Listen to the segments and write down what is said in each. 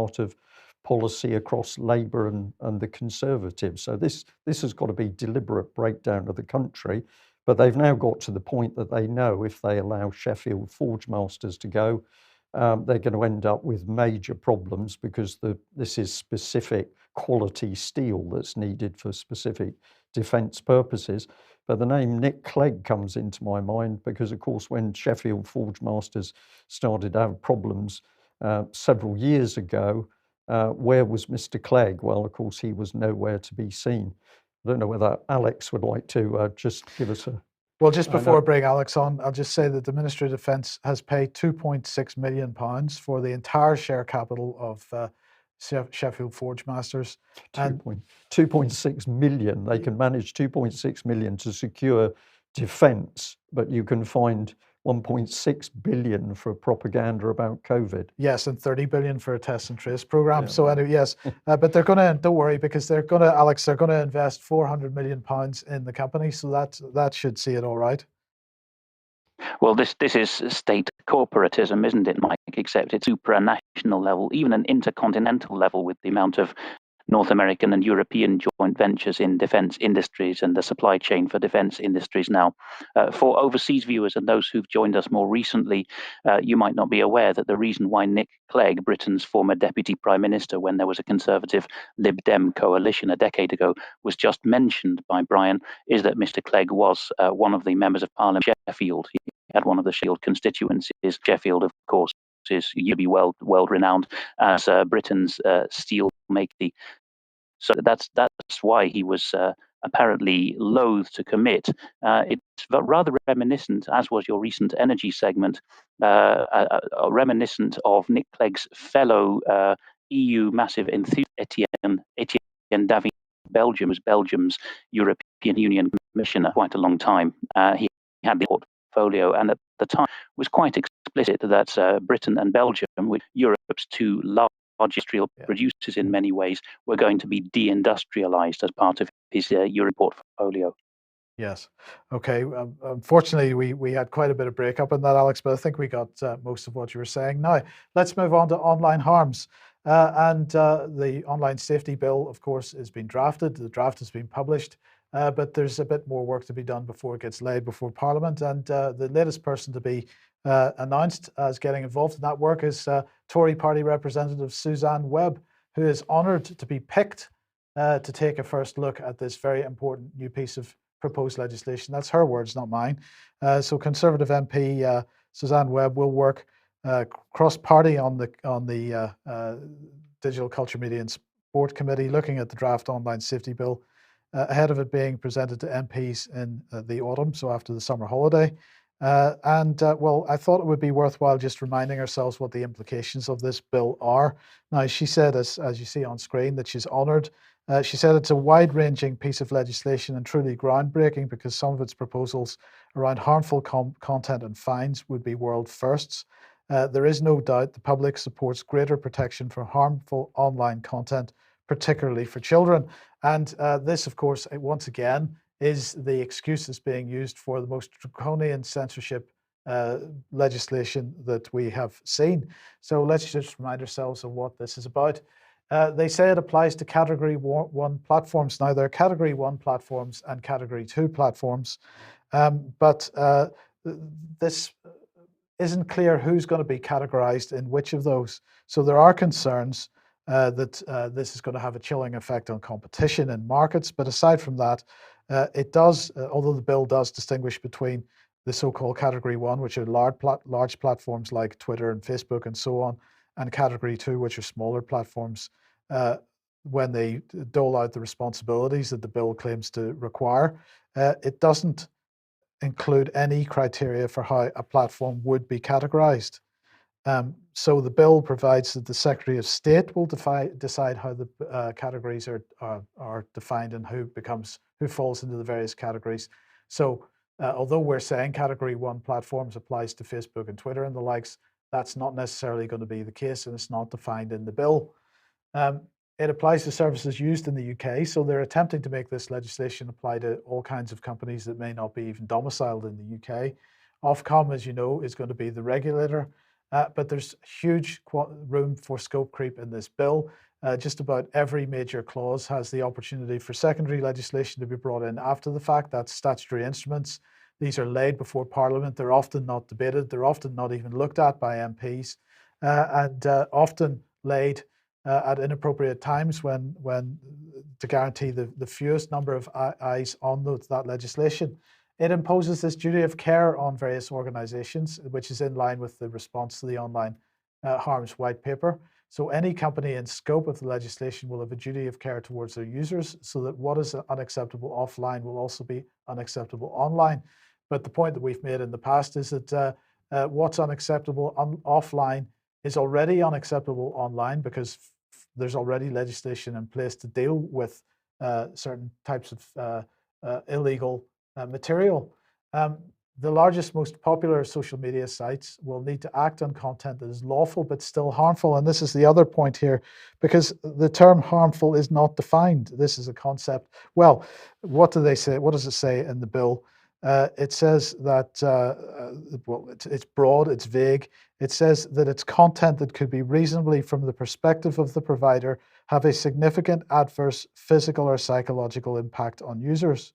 part of policy across Labour and the Conservatives. So this has got to be deliberate breakdown of the country. But they've now got to the point that they know if they allow Sheffield Forgemasters to go, they're going to end up with major problems because this is specific quality steel that's needed for specific defence purposes. But the name Nick Clegg comes into my mind because, of course, when Sheffield Forgemasters started to have problems several years ago, where was Mr. Clegg? Well, of course, he was nowhere to be seen. I don't know whether Alex would like to just give us a... Well, just before I bring Alex on, I'll just say that the Ministry of Defence has paid £2.6 million for the entire share capital of Sheffield Forgemasters. 2.6 million. They can manage 2.6 million to secure defence, but you can find 1.6 billion for propaganda about COVID. Yes, and 30 billion for a test and trace program. Yeah, so anyway, yes, but they're going to, don't worry, because they're going to, Alex, they're going to invest 400 million pounds in the company. So that should see it all right. Well, this is state corporatism, isn't it, Mike? Except it's supranational level, even an intercontinental level with the amount of North American and European joint ventures in defence industries and the supply chain for defence industries now. For overseas viewers and those who've joined us more recently, you might not be aware that the reason why Nick Clegg, Britain's former Deputy Prime Minister when there was a Conservative Lib Dem coalition a decade ago, was just mentioned by Brian, is that Mr. Clegg was one of the members of Parliament Sheffield. He had one of the Sheffield constituencies. Sheffield, of course, is world renowned as Britain's steel maker. So that's why he was apparently loath to commit. It's rather reminiscent, as was your recent energy segment, reminiscent of Nick Clegg's fellow EU massive enthusiast Etienne Davy, Belgium's European Union Commissioner, quite a long time. He had the portfolio, and at the time was quite explicit that Britain and Belgium, with Europe's two large industrial producers in many ways, were going to be deindustrialized as part of his Euro portfolio. Yes. Okay. Unfortunately, we had quite a bit of breakup in that, Alex, but I think we got most of what you were saying. Now, let's move on to online harms. The online safety bill, of course, has been drafted. The draft has been published, but there's a bit more work to be done before it gets laid before Parliament. And the latest person to be announced as getting involved in that work is Tory party representative Suzanne Webb, who is honoured to be picked to take a first look at this very important new piece of proposed legislation. That's her words, not mine. So Conservative MP Suzanne Webb will work cross-party on the Digital Culture, Media and Sport Committee, looking at the draft online safety bill ahead of it being presented to MPs in the autumn, so after the summer holiday. Well, I thought it would be worthwhile just reminding ourselves what the implications of this bill are. Now, she said, as you see on screen, that she's honoured. She said it's a wide-ranging piece of legislation and truly groundbreaking because some of its proposals around harmful content and fines would be world firsts. There is no doubt the public supports greater protection for harmful online content, particularly for children. And this, of course, once again, is the excuse that's being used for the most draconian censorship legislation that we have seen. So let's just remind ourselves of what this is about. They say it applies to Category 1 platforms. Now, there are Category 1 platforms and Category 2 platforms, but this isn't clear who's going to be categorized in which of those. So there are concerns that this is going to have a chilling effect on competition in markets. But aside from that, it does, although the bill does distinguish between the so-called Category 1, which are large platforms like Twitter and Facebook and so on, and Category 2, which are smaller platforms, when they dole out the responsibilities that the bill claims to require. It doesn't include any criteria for how a platform would be categorized. So the bill provides that the Secretary of State will decide how the categories are defined and who falls into the various categories. So although we're saying Category 1 platforms applies to Facebook and Twitter and the likes, that's not necessarily going to be the case, and it's not defined in the bill. It applies to services used in the UK, so they're attempting to make this legislation apply to all kinds of companies that may not be even domiciled in the UK. Ofcom, as you know, is going to be the regulator, but there's huge room for scope creep in this bill. Just about every major clause has the opportunity for secondary legislation to be brought in after the fact. That's statutory instruments. These are laid before Parliament. They're often not debated. They're often not even looked at by MPs, and often laid at inappropriate times when to guarantee the fewest number of eyes on that legislation. It imposes this duty of care on various organisations, which is in line with the response to the Online Harms White Paper. So any company in scope of the legislation will have a duty of care towards their users, so that what is unacceptable offline will also be unacceptable online. But the point that we've made in the past is that what's unacceptable offline is already unacceptable online, because there's already legislation in place to deal with certain types of illegal material. The largest, most popular social media sites will need to act on content that is lawful but still harmful. And this is the other point here, because the term harmful is not defined. This is a concept. Well, what do they say? What does it say in the bill? It says that, well, it's broad, it's vague. It says that it's content that could be reasonably, from the perspective of the provider, have a significant adverse physical or psychological impact on users.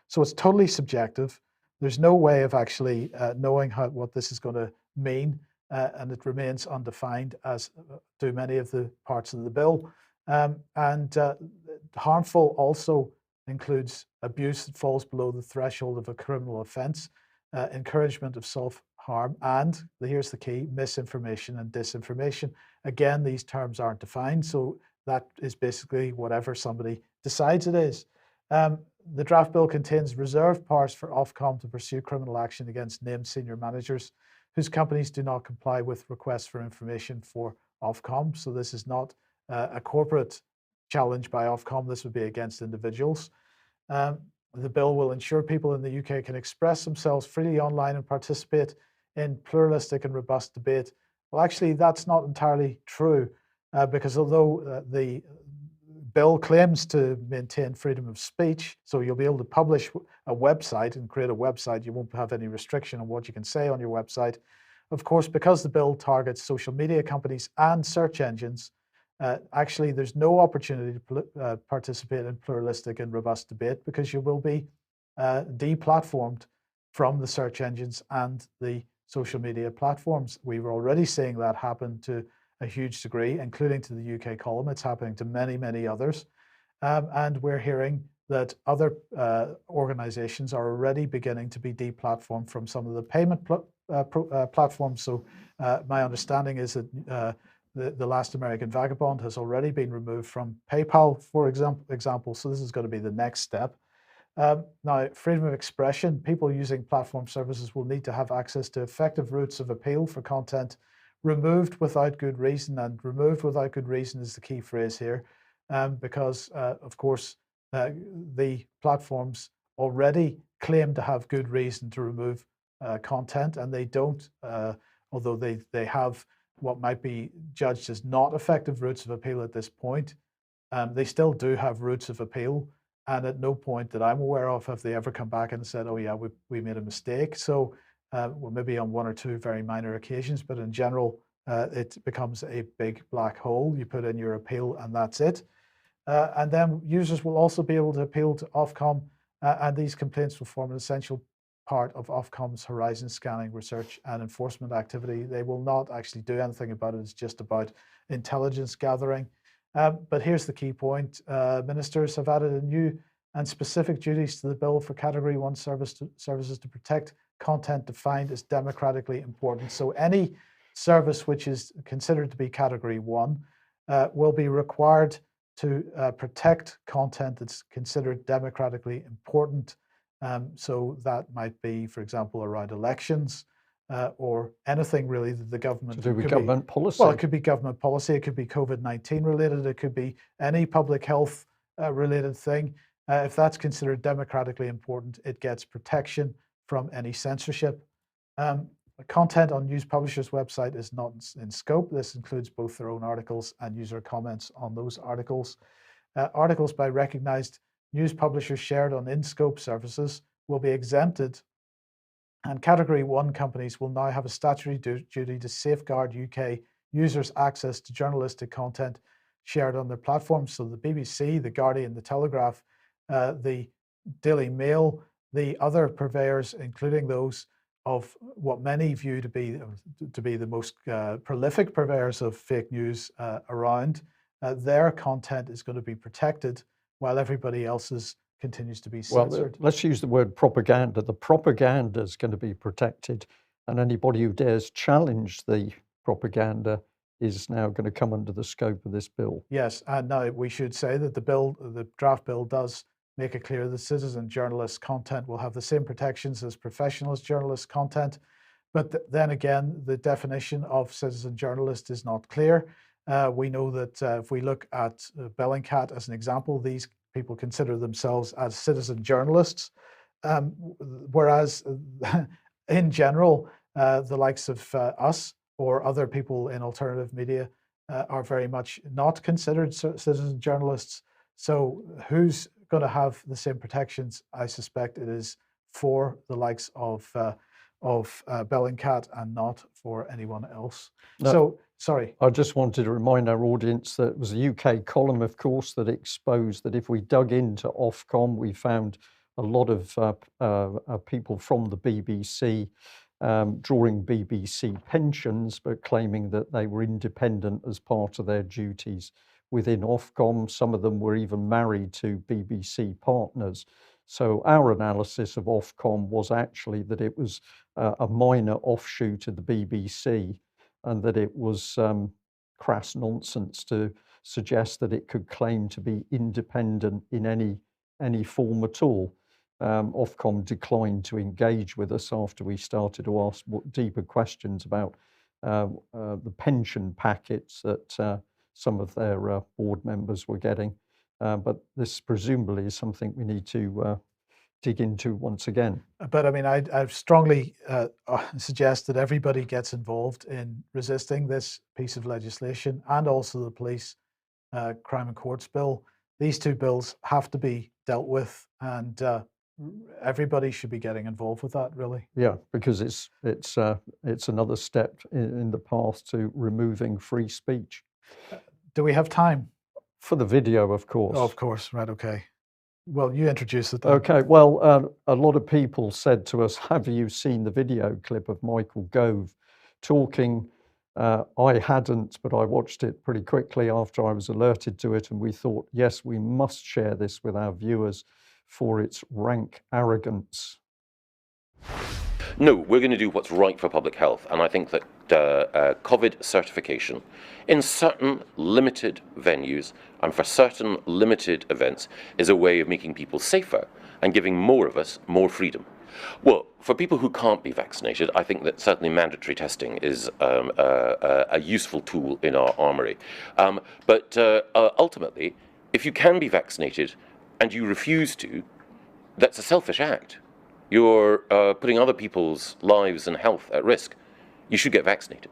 So it's totally subjective. There's no way of actually knowing what this is going to mean, and it remains undefined, as do many of the parts of the bill. Harmful also includes abuse that falls below the threshold of a criminal offence, encouragement of self-harm, and, here's the key, misinformation and disinformation. Again, these terms aren't defined, so that is basically whatever somebody decides it is. The draft bill contains reserved powers for Ofcom to pursue criminal action against named senior managers whose companies do not comply with requests for information for Ofcom. So this is not a corporate challenge by Ofcom. This would be against individuals. The bill will ensure people in the UK can express themselves freely online and participate in pluralistic and robust debate. Well, actually, that's not entirely true, because although the bill claims to maintain freedom of speech, so you'll be able to publish a website and create a website. You won't have any restriction on what you can say on your website. Of course, because the bill targets social media companies and search engines, actually there's no opportunity to participate in pluralistic and robust debate, because you will be deplatformed from the search engines and the social media platforms. We were already seeing that happen to a huge degree, including to the UK column. It's happening to many, many others. And we're hearing that other organizations are already beginning to be deplatformed from some of the payment platforms. So my understanding is that the Last American Vagabond has already been removed from PayPal, for example. So this is going to be the next step. Now, freedom of expression. People using platform services will need to have access to effective routes of appeal for content removed without good reason, and removed without good reason is the key phrase here, because of course the platforms already claim to have good reason to remove content, and they don't, although they have what might be judged as not effective routes of appeal at this point. They still do have routes of appeal, and at no point that I'm aware of have they ever come back and said, oh yeah, we made a mistake. So well, maybe on one or two very minor occasions, but in general, it becomes a big black hole. You put in your appeal and that's it. And then users will also be able to appeal to Ofcom, and these complaints will form an essential part of Ofcom's horizon scanning, research and enforcement activity. They will not actually do anything about it. It's just about intelligence gathering. But here's the key point. Ministers have added a new and specific duties to the bill for Category 1 services to protect content defined as democratically important. So any service which is considered to be Category 1 will be required to protect content that's considered democratically important. So that might be, for example, around elections, or anything really that the government... To do with government policy. Well, it could be government policy, it could be COVID-19 related, it could be any public health related thing. If that's considered democratically important, it gets protection from any censorship. Content on news publishers' website is not in scope. This includes both their own articles and user comments on those articles. Articles by recognized news publishers shared on in-scope services will be exempted And Category 1 companies will now have a statutory duty to safeguard UK users' access to journalistic content shared on their platforms. So the BBC, the Guardian, the Telegraph, the Daily Mail, the other purveyors, including those of what many view to be the most prolific purveyors of fake news around, their content is going to be protected while everybody else's continues to be censored. Well, let's use the word propaganda. The propaganda is going to be protected, and anybody who dares challenge the propaganda is now going to come under the scope of this bill. Yes, and now we should say that the draft bill does make it clear that citizen journalist content will have the same protections as professional journalist content. But then again, the definition of citizen journalist is not clear. We know that if we look at Bellingcat as an example, these people consider themselves as citizen journalists, whereas in general, the likes of us or other people in alternative media are very much not considered citizen journalists. So who's going to have the same protections? I suspect it is for the likes of Bellingcat and not for anyone else. No. So, sorry. I just wanted to remind our audience that it was a UK column, of course, that exposed that if we dug into Ofcom, we found a lot of people from the BBC drawing BBC pensions, but claiming that they were independent as part of their duties within Ofcom. Some of them were even married to BBC partners. So our analysis of Ofcom was actually that it was a minor offshoot of the BBC, and that it was crass nonsense to suggest that it could claim to be independent in any form at all. Ofcom declined to engage with us after we started to ask deeper questions about the pension packets that some of their board members were getting. But this presumably is something we need to dig into once again. But I mean, I strongly suggest that everybody gets involved in resisting this piece of legislation, and also the police crime and courts bill. These two bills have to be dealt with, and everybody should be getting involved with that, really. Yeah, because it's another step in the path to removing free speech. Do we have time? For the video, of course. Oh, of course, right, okay. Well, you introduce it then. Okay, well, a lot of people said to us, have you seen the video clip of Michael Gove talking? I hadn't, but I watched it pretty quickly after I was alerted to it, and we thought, yes, we must share this with our viewers for its rank arrogance. No, we're going to do what's right for public health, and I think that COVID certification in certain limited venues and for certain limited events is a way of making people safer and giving more of us more freedom. Well, for people who can't be vaccinated, I think that certainly mandatory testing is a useful tool in our armory. But ultimately, if you can be vaccinated and you refuse to, that's a selfish act. You're putting other people's lives and health at risk. You should get vaccinated.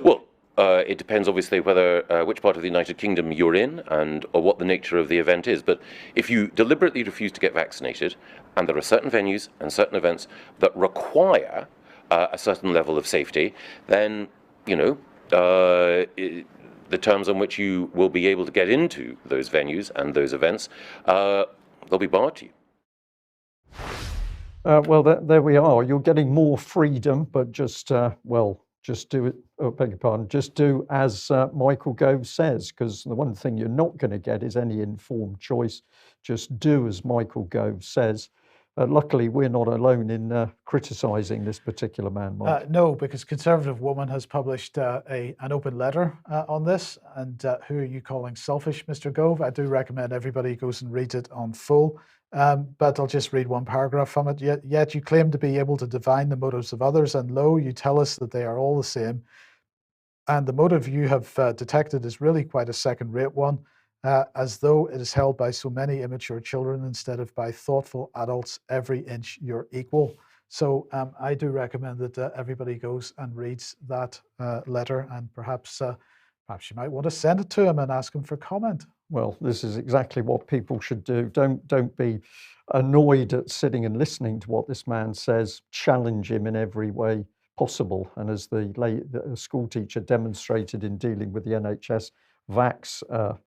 Well, it depends obviously whether which part of the United Kingdom you're in or what the nature of the event is. But if you deliberately refuse to get vaccinated, and there are certain venues and certain events that require a certain level of safety, then the terms on which you will be able to get into those venues and those events, they'll be barred to you. Well, there we are. You're getting more freedom, but just do it, beg your pardon, just do as Michael Gove says, because the one thing you're not going to get is any informed choice. Just do as Michael Gove says. Luckily, we're not alone in criticising this particular man, Mike. No, because Conservative Woman has published an open letter on this. And who are you calling selfish, Mr. Gove? I do recommend everybody goes and reads it on full. But I'll just read one paragraph from it. Yet you claim to be able to divine the motives of others, and lo, you tell us that they are all the same. And the motive you have detected is really quite a second-rate one, as though it is held by so many immature children instead of by thoughtful adults, every inch your equal. So I do recommend that everybody goes and reads that letter, and perhaps you might want to send it to him and ask him for comment. Well, this is exactly what people should do. Don't be annoyed at sitting and listening to what this man says. Challenge him in every way possible. And as the school teacher demonstrated in dealing with the NHS vax